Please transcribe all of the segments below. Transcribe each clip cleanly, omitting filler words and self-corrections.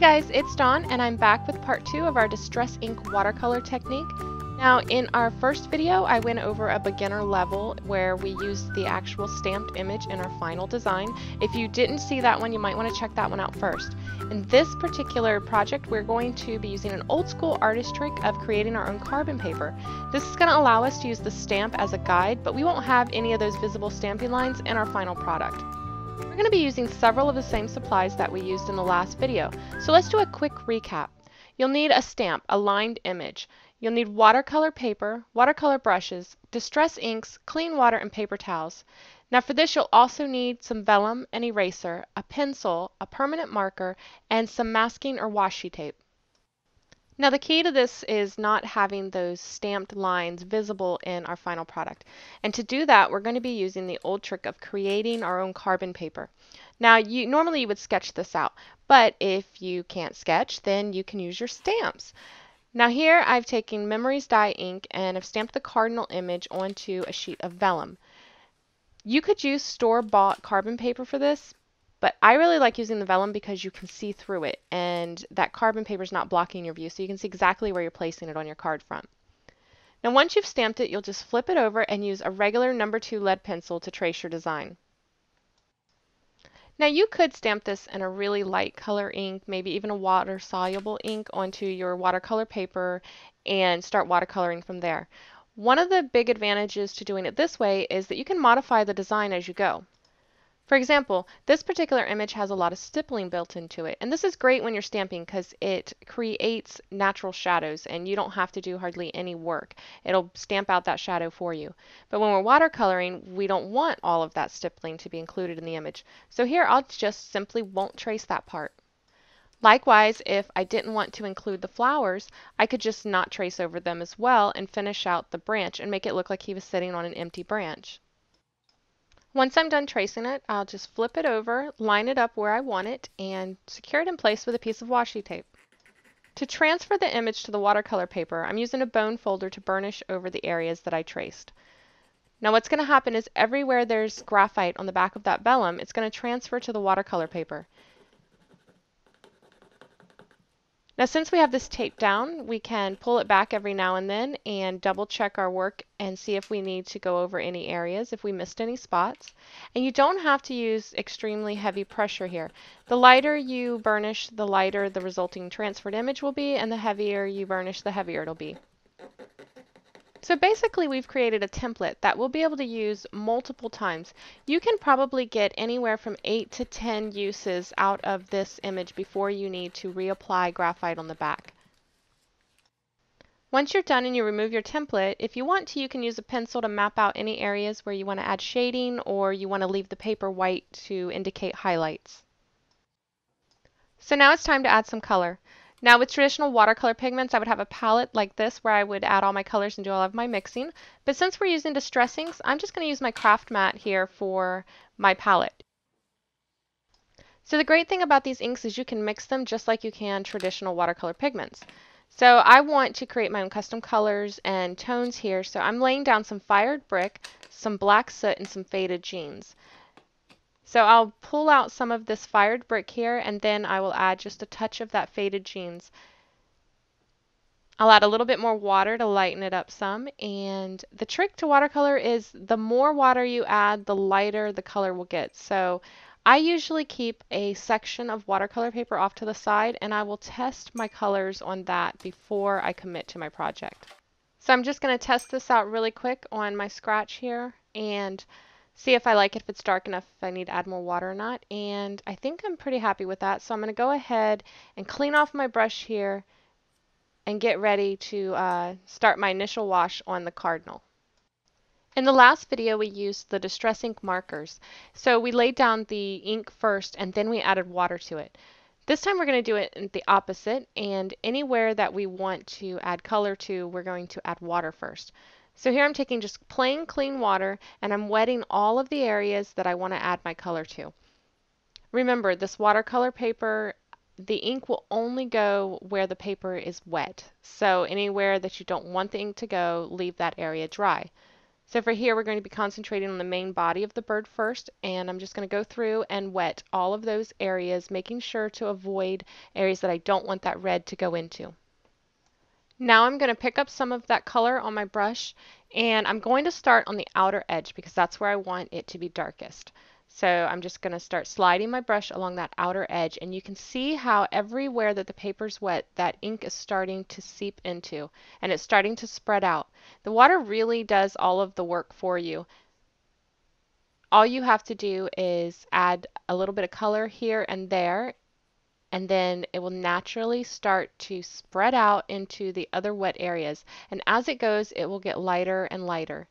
guys, it's Dawn and I'm back with part 2 of our Distress Ink watercolor technique. Now in our first video I went over a beginner level where we used the actual stamped image in our final design. If you didn't see that one, you might want to check that one out first. In this particular project we're going to be using an old school artist trick of creating our own carbon paper. This is going to allow us to use the stamp as a guide, but we won't have any of those visible stamping lines in our final product. We're going to be using several of the same supplies that we used in the last video, so let's do a quick recap. You'll need a stamp, a lined image. You'll need watercolor paper, watercolor brushes, distress inks, clean water, and paper towels. Now for this you'll also need some vellum, an eraser, a pencil, a permanent marker, and some masking or washi tape. Now the key to this is not having those stamped lines visible in our final product. And to do that, we're going to be using the old trick of creating our own carbon paper. Now normally you would sketch this out, but if you can't sketch, then you can use your stamps. Now here I've taken Memories dye ink and I've stamped the cardinal image onto a sheet of vellum. You could use store-bought carbon paper for this, but I really like using the vellum because you can see through it and that carbon paper is not blocking your view, so you can see exactly where you're placing it on your card front. Now once you've stamped it, you'll just flip it over and use a regular No. 2 lead pencil to trace your design. Now you could stamp this in a really light color ink, maybe even a water-soluble ink onto your watercolor paper and start watercoloring from there. One of the big advantages to doing it this way is that you can modify the design as you go. For example, this particular image has a lot of stippling built into it, and this is great when you're stamping because it creates natural shadows and you don't have to do hardly any work. It'll stamp out that shadow for you. But when we're watercoloring, we don't want all of that stippling to be included in the image. So here I'll just simply won't trace that part. Likewise, if I didn't want to include the flowers, I could just not trace over them as well and finish out the branch and make it look like he was sitting on an empty branch. Once I'm done tracing it, I'll just flip it over, line it up where I want it, and secure it in place with a piece of washi tape. To transfer the image to the watercolor paper, I'm using a bone folder to burnish over the areas that I traced. Now what's going to happen is everywhere there's graphite on the back of that vellum, it's going to transfer to the watercolor paper. Now since we have this taped down, we can pull it back every now and then and double check our work and see if we need to go over any areas, if we missed any spots. And you don't have to use extremely heavy pressure here. The lighter you burnish, the lighter the resulting transferred image will be, and the heavier you burnish, the heavier it'll be. So basically we've created a template that we'll be able to use multiple times. You can probably get anywhere from 8 to 10 uses out of this image before you need to reapply graphite on the back. Once you're done and you remove your template, if you want to, you can use a pencil to map out any areas where you want to add shading or you want to leave the paper white to indicate highlights. So now it's time to add some color. Now with traditional watercolor pigments, I would have a palette like this where I would add all my colors and do all of my mixing. But since we're using distress inks, I'm just going to use my craft mat here for my palette. So the great thing about these inks is you can mix them just like you can traditional watercolor pigments. So I want to create my own custom colors and tones here, so I'm laying down some fired brick, some black soot, and some faded jeans. So I'll pull out some of this fired brick here and then I will add just a touch of that faded jeans. I'll add a little bit more water to lighten it up some, and the trick to watercolor is the more water you add, the lighter the color will get. So I usually keep a section of watercolor paper off to the side and I will test my colors on that before I commit to my project. So I'm just going to test this out really quick on my scratch here and see if I like it, if it's dark enough, if I need to add more water or not. And I think I'm pretty happy with that. So I'm going to go ahead and clean off my brush here and get ready to start my initial wash on the cardinal. In the last video we used the distress ink markers. So we laid down the ink first and then we added water to it. This time we're going to do it in the opposite, and anywhere that we want to add color to, we're going to add water first. So here I'm taking just plain clean water and I'm wetting all of the areas that I want to add my color to. Remember, this watercolor paper, the ink will only go where the paper is wet. So anywhere that you don't want the ink to go, leave that area dry. So for here, we're going to be concentrating on the main body of the bird first, and I'm just going to go through and wet all of those areas, making sure to avoid areas that I don't want that red to go into. Now I'm going to pick up some of that color on my brush, and I'm going to start on the outer edge because that's where I want it to be darkest. So I'm just going to start sliding my brush along that outer edge, and you can see how everywhere that the paper's wet, that ink is starting to seep into, and it's starting to spread out. The water really does all of the work for you. All you have to do is add a little bit of color here and there, and then it will naturally start to spread out into the other wet areas. And as it goes, it will get lighter and lighter.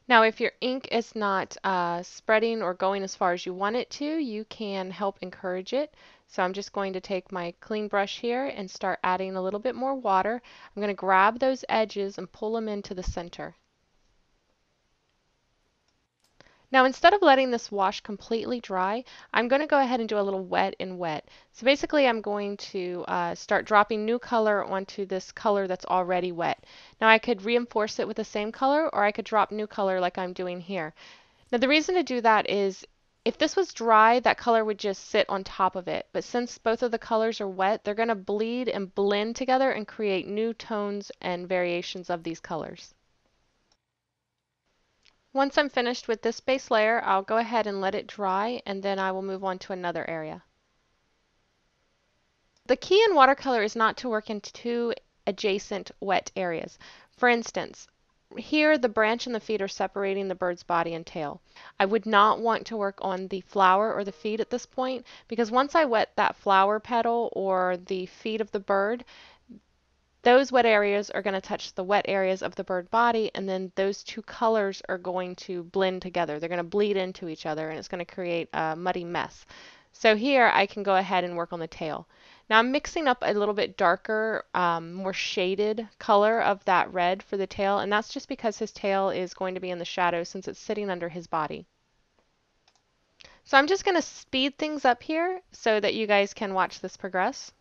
Now, if your ink is not spreading or going as far as you want it to, you can help encourage it. So I'm just going to take my clean brush here and start adding a little bit more water. I'm going to grab those edges and pull them into the center. Now, instead of letting this wash completely dry, I'm going to go ahead and do a little wet and wet. So basically, I'm going to start dropping new color onto this color that's already wet. Now, I could reinforce it with the same color, or I could drop new color like I'm doing here. Now, the reason to do that is if this was dry, that color would just sit on top of it. But since both of the colors are wet, they're going to bleed and blend together and create new tones and variations of these colors. Once I'm finished with this base layer, I'll go ahead and let it dry, and then I will move on to another area. The key in watercolor is not to work in two adjacent wet areas. For instance, here the branch and the feet are separating the bird's body and tail. I would not want to work on the flower or the feet at this point, because once I wet that flower petal or the feet of the bird, those wet areas are going to touch the wet areas of the bird body, and then those two colors are going to blend together. They're going to bleed into each other, and it's going to create a muddy mess. So here I can go ahead and work on the tail. Now I'm mixing up a little bit darker, more shaded color of that red for the tail, and that's just because his tail is going to be in the shadow since it's sitting under his body. So I'm just going to speed things up here so that you guys can watch this progress.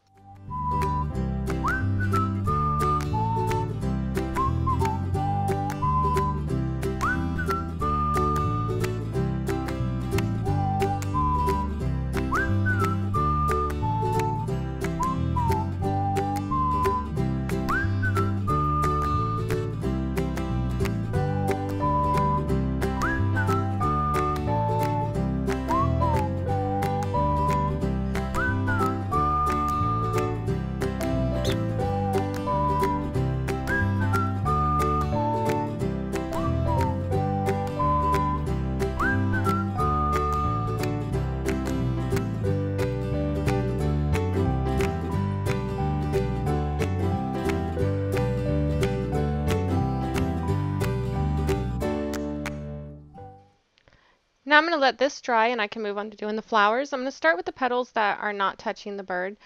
Now I'm going to let this dry and I can move on to doing the flowers. I'm going to start with the petals that are not touching the bird.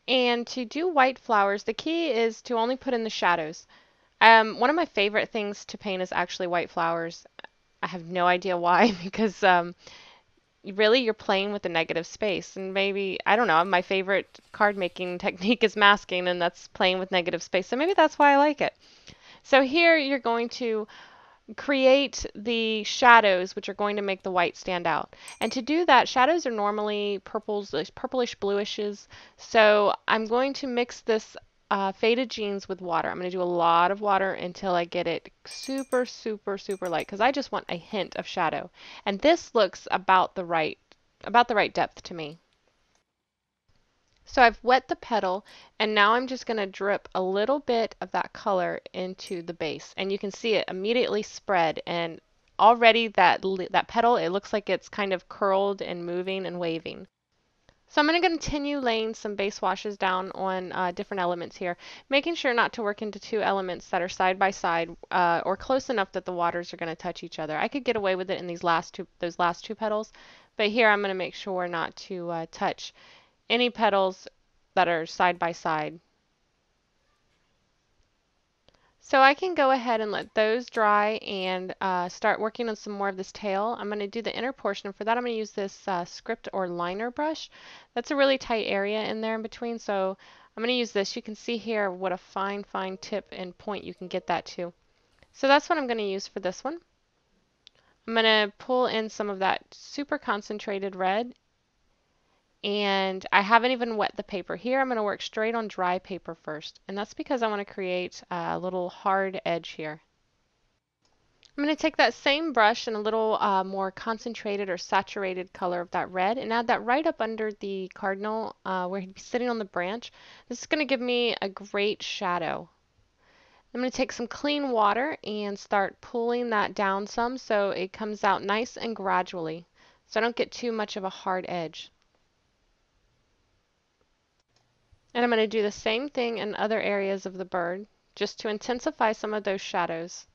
And to do white flowers, the key is to only put in the shadows. One of my favorite things to paint is actually white flowers. I have no idea why, because really you're playing with the negative space. And maybe, I don't know, my favorite card making technique is masking, and that's playing with negative space. So maybe that's why I like it. So here you're going to create the shadows, which are going to make the white stand out. And to do that, shadows are normally purplish bluishes. So I'm going to mix this faded jeans with water. I'm going to do a lot of water until I get it super, super, super light, because I just want a hint of shadow. And this looks about the right depth to me. So I've wet the petal, and now I'm just going to drip a little bit of that color into the base. And you can see it immediately spread, and already that petal, it looks like it's kind of curled and moving and waving. So I'm going to continue laying some base washes down on different elements here, making sure not to work into two elements that are side by side or close enough that the waters are going to touch each other. I could get away with it in those last two petals, but here I'm going to make sure not to touch any petals that are side by side. So I can go ahead and let those dry and start working on some more of this tail. I'm going to do the inner portion. For that, I'm going to use this script or liner brush. That's a really tight area in there in between, so I'm going to use this. You can see here what a fine tip and point you can get that to. So that's what I'm going to use for this one. I'm going to pull in some of that super concentrated red, and I haven't even wet the paper here. I'm going to work straight on dry paper first, and that's because I want to create a little hard edge here. I'm going to take that same brush and a little more concentrated or saturated color of that red and add that right up under the cardinal where he'd be sitting on the branch. This is going to give me a great shadow. I'm going to take some clean water and start pulling that down some so it comes out nice and gradually, so I don't get too much of a hard edge. And I'm going to do the same thing in other areas of the bird just to intensify some of those shadows.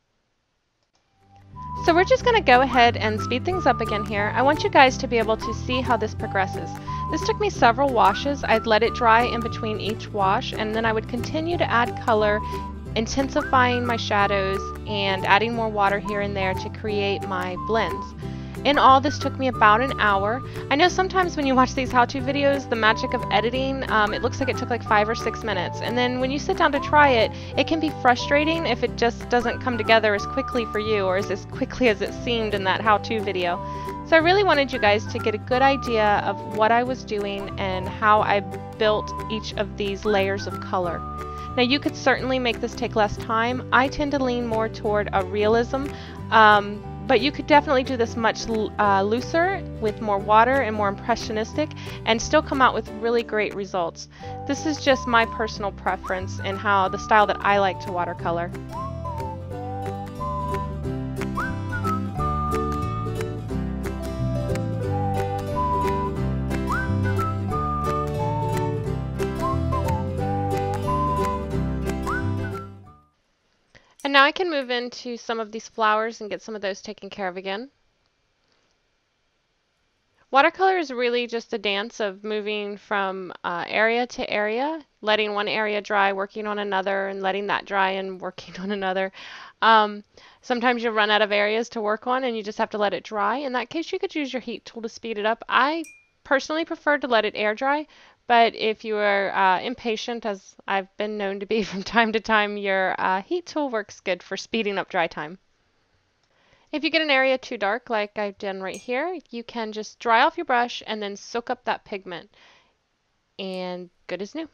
So we're just going to go ahead and speed things up again here. I want you guys to be able to see how this progresses. This took me several washes. I'd let it dry in between each wash, and then I would continue to add color, intensifying my shadows and adding more water here and there to create my blends. In all, this took me about an hour. I know sometimes when you watch these how-to videos, the magic of editing, it looks like it took like 5 or 6 minutes. And then when you sit down to try it, it can be frustrating if it just doesn't come together as quickly for you or as quickly as it seemed in that how-to video. So I really wanted you guys to get a good idea of what I was doing and how I built each of these layers of color. Now you could certainly make this take less time. I tend to lean more toward a realism, but you could definitely do this much looser with more water and more impressionistic and still come out with really great results. This is just my personal preference and how the style that I like to watercolor. And now I can move into some of these flowers and get some of those taken care of again. Watercolor is really just a dance of moving from area to area, letting one area dry, working on another, and letting that dry and working on another. Sometimes you'll run out of areas to work on and you just have to let it dry. In that case, you could use your heat tool to speed it up. I personally prefer to let it air dry. But if you are impatient, as I've been known to be from time to time, your heat tool works good for speeding up dry time. If you get an area too dark, like I've done right here, you can just dry off your brush and then soak up that pigment. And good as new.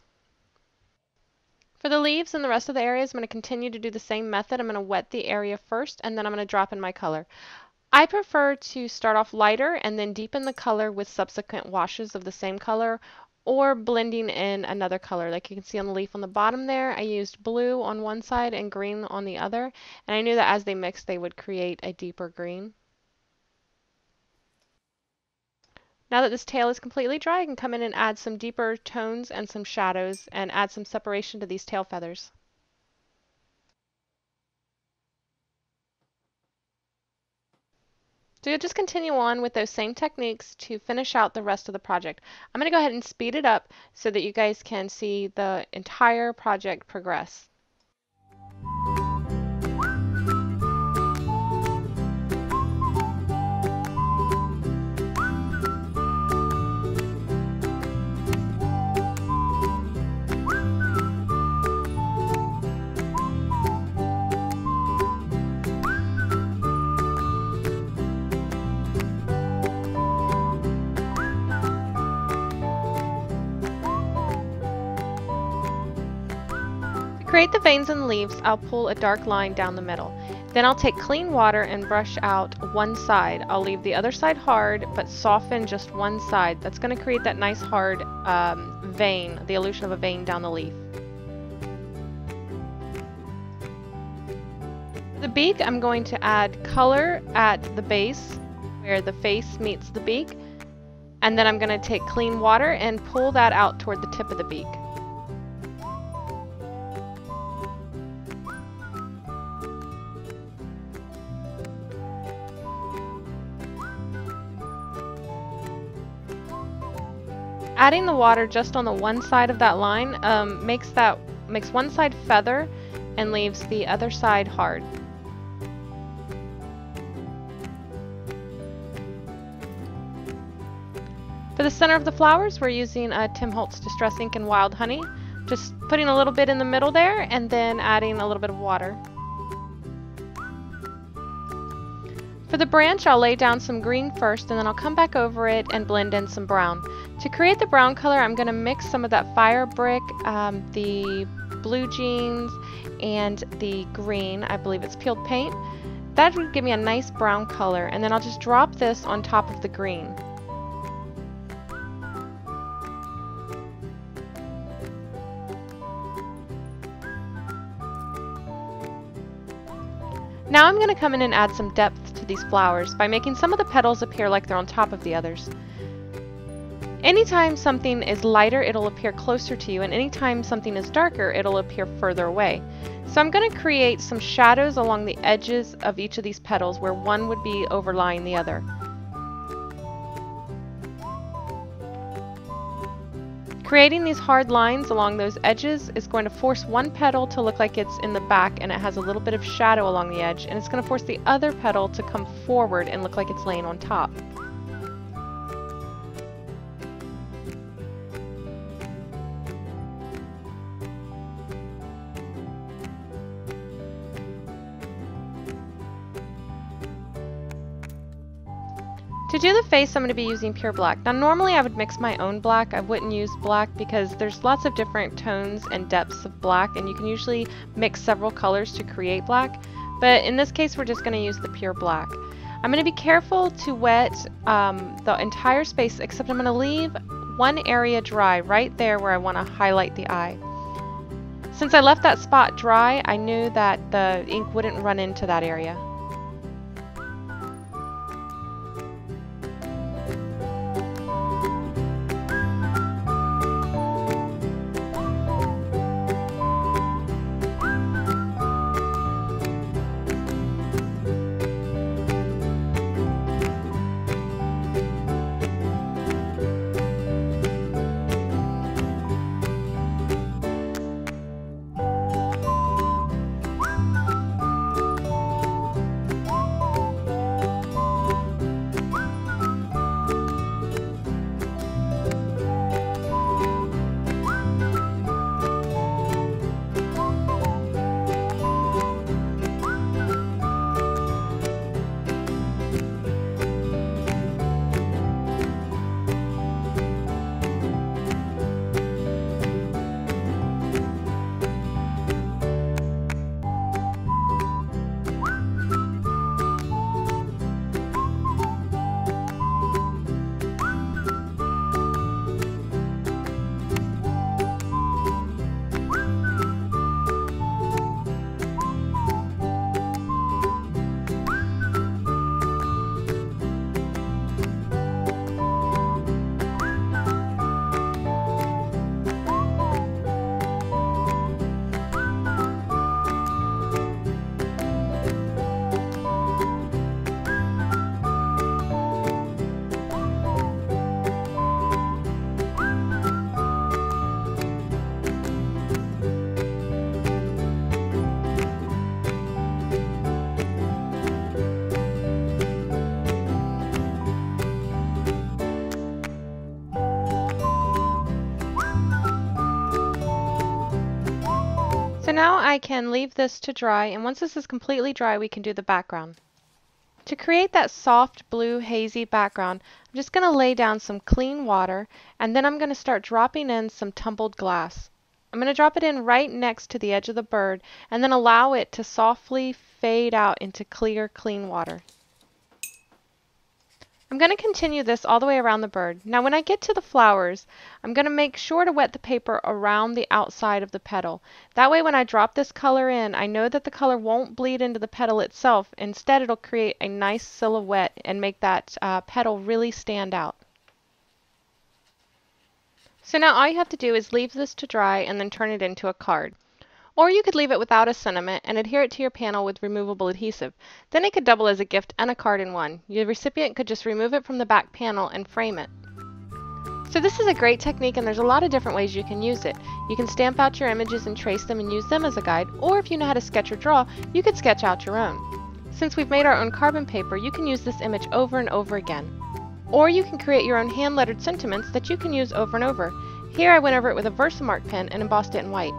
For the leaves and the rest of the areas, I'm going to continue to do the same method. I'm going to wet the area first, and then I'm going to drop in my color. I prefer to start off lighter and then deepen the color with subsequent washes of the same color, or blending in another color. Like you can see on the leaf on the bottom there, I used blue on one side and green on the other, and I knew that as they mixed they would create a deeper green. Now that this tail is completely dry, I can come in and add some deeper tones and some shadows and add some separation to these tail feathers. So you'll just continue on with those same techniques to finish out the rest of the project. I'm going to go ahead and speed it up so that you guys can see the entire project progress. To create the veins and leaves, I'll pull a dark line down the middle. Then I'll take clean water and brush out one side. I'll leave the other side hard, but soften just one side. That's going to create that nice hard vein, the illusion of a vein down the leaf. For the beak, I'm going to add color at the base where the face meets the beak, and then I'm going to take clean water and pull that out toward the tip of the beak. Adding the water just on the one side of that line makes one side feather and leaves the other side hard. For the center of the flowers, we're using a Tim Holtz Distress Ink in Wild Honey. Just putting a little bit in the middle there and then adding a little bit of water. For the branch, I'll lay down some green first and then I'll come back over it and blend in some brown. To create the brown color, I'm going to mix some of that fire brick, the blue jeans, and the green, I believe it's peeled paint. That would give me a nice brown color, and then I'll just drop this on top of the green. Now I'm going to come in and add some depth to these flowers by making some of the petals appear like they're on top of the others. Anytime something is lighter, it'll appear closer to you, and anytime something is darker, it'll appear further away. So I'm going to create some shadows along the edges of each of these petals where one would be overlying the other. Creating these hard lines along those edges is going to force one petal to look like it's in the back and it has a little bit of shadow along the edge, and it's going to force the other petal to come forward and look like it's laying on top. To do the face, I'm going to be using pure black. Now normally I would mix my own black. I wouldn't use black because there's lots of different tones and depths of black, and you can usually mix several colors to create black. But in this case, we're just going to use the pure black. I'm going to be careful to wet the entire space, except I'm going to leave one area dry right there where I want to highlight the eye. Since I left that spot dry, I knew that the ink wouldn't run into that area. So now I can leave this to dry, and once this is completely dry, we can do the background. To create that soft blue hazy background, I'm just going to lay down some clean water, and then I'm going to start dropping in some tumbled glass. I'm going to drop it in right next to the edge of the bird, and then allow it to softly fade out into clear, clean water. I'm going to continue this all the way around the bird. Now when I get to the flowers, I'm going to make sure to wet the paper around the outside of the petal. That way when I drop this color in, I know that the color won't bleed into the petal itself. Instead, it'll create a nice silhouette and make that petal really stand out. So now all you have to do is leave this to dry and then turn it into a card. Or you could leave it without a sentiment and adhere it to your panel with removable adhesive. Then it could double as a gift and a card in one. Your recipient could just remove it from the back panel and frame it. So this is a great technique, and there's a lot of different ways you can use it. You can stamp out your images and trace them and use them as a guide, or if you know how to sketch or draw, you could sketch out your own. Since we've made our own carbon paper, you can use this image over and over again. Or you can create your own hand-lettered sentiments that you can use over and over. Here I went over it with a Versamark pen and embossed it in white.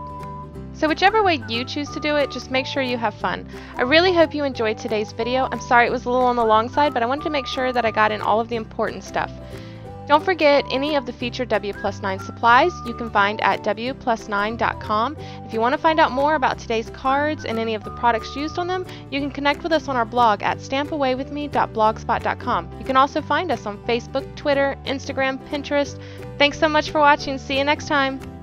So whichever way you choose to do it, just make sure you have fun. I really hope you enjoyed today's video. I'm sorry it was a little on the long side, but I wanted to make sure that I got in all of the important stuff. Don't forget, any of the featured Wplus9 supplies you can find at Wplus9.com. If you want to find out more about today's cards and any of the products used on them, you can connect with us on our blog at stampawaywithme.blogspot.com. You can also find us on Facebook, Twitter, Instagram, Pinterest. Thanks so much for watching. See you next time.